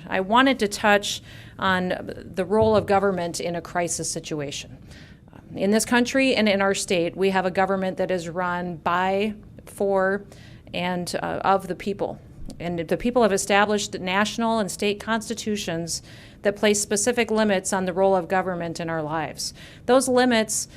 I wanted to touch on the role of government in a crisis situation. In this country and in our state, we have a government that is run by, for, and of the people. And the people have established national and state constitutions that place specific limits on the role of government in our lives. Those limits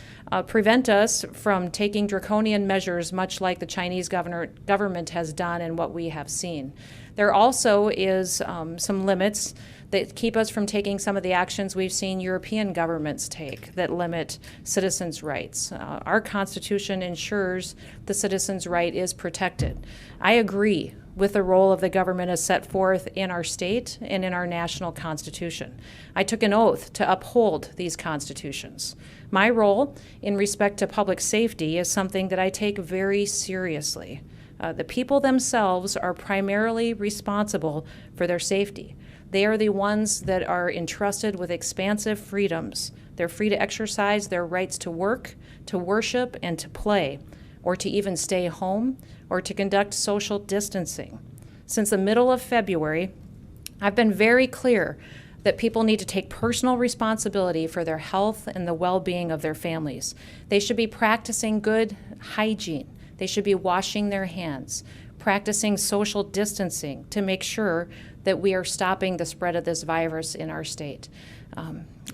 prevent us from taking draconian measures, much like the Chinese government has done and what we have seen. There also is some limits that keep us from taking some of the actions we've seen European governments take that limit citizens' rights. Our Constitution ensures the citizen's right is protected. I agree with the role of the government as set forth in our state and in our national constitution. I took an oath to uphold these constitutions. My role in respect to public safety is something that I take very seriously. The people themselves are primarily responsible for their safety. They are the ones that are entrusted with expansive freedoms. They're free to exercise their rights to work, to worship, and to play, or to even stay home, or to conduct social distancing. Since the middle of February, I've been very clear that people need to take personal responsibility for their health and the well-being of their families. They should be practicing good hygiene. They should be washing their hands, practicing social distancing to make sure that we are stopping the spread of this virus in our state.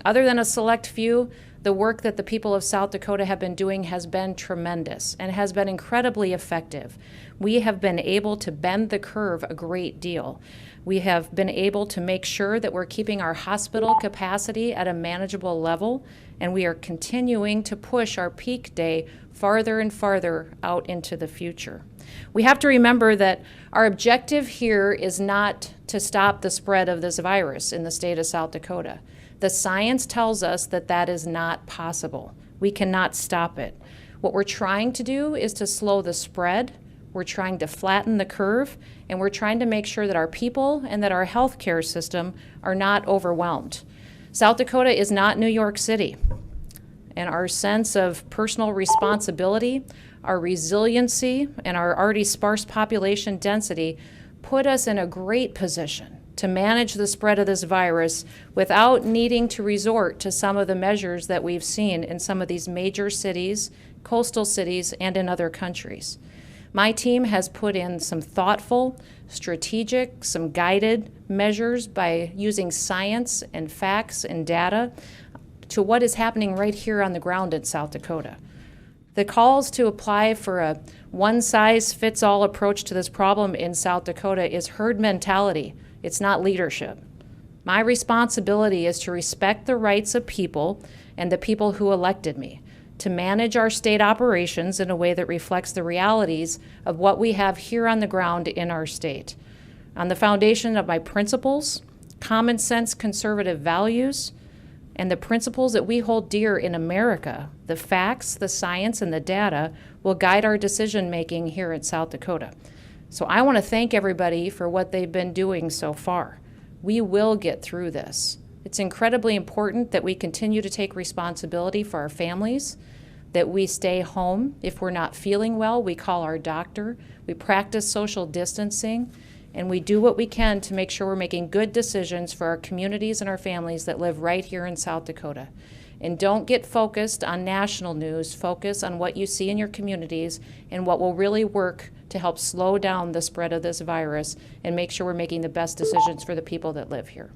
Other than a select few, the work that the people of South Dakota have been doing has been tremendous and has been incredibly effective. We have been able to bend the curve a great deal. We have been able to make sure that we're keeping our hospital capacity at a manageable level, and we are continuing to push our peak day farther and farther out into the future. We have to remember that our objective here is not to stop the spread of this virus in the state of South Dakota. The science tells us that that is not possible. We cannot stop it. What we're trying to do is to slow the spread. We're trying to flatten the curve, and we're trying to make sure that our people and that our healthcare system are not overwhelmed. South Dakota is not New York City, and our sense of personal responsibility, our resiliency, and our already sparse population density put us in a great position to manage the spread of this virus without needing to resort to some of the measures that we've seen in some of these major cities, coastal cities, and in other countries. My team has put in some thoughtful, strategic, some guided measures by using science and facts and data to what is happening right here on the ground in South Dakota. The calls to apply for a one-size-fits-all approach to this problem in South Dakota is herd mentality. It's not leadership. My responsibility is to respect the rights of people and the people who elected me, to manage our state operations in a way that reflects the realities of what we have here on the ground in our state. On the foundation of my principles, common sense conservative values, and the principles that we hold dear in America, the facts, the science, and the data will guide our decision-making here in South Dakota. So I want to thank everybody for what they've been doing so far. We will get through this. It's incredibly important that we continue to take responsibility for our families, that we stay home. If we're not feeling well, we call our doctor. We practice social distancing, and we do what we can to make sure we're making good decisions for our communities and our families that live right here in South Dakota. And don't get focused on national news. Focus on what you see in your communities and what will really work to help slow down the spread of this virus and make sure we're making the best decisions for the people that live here.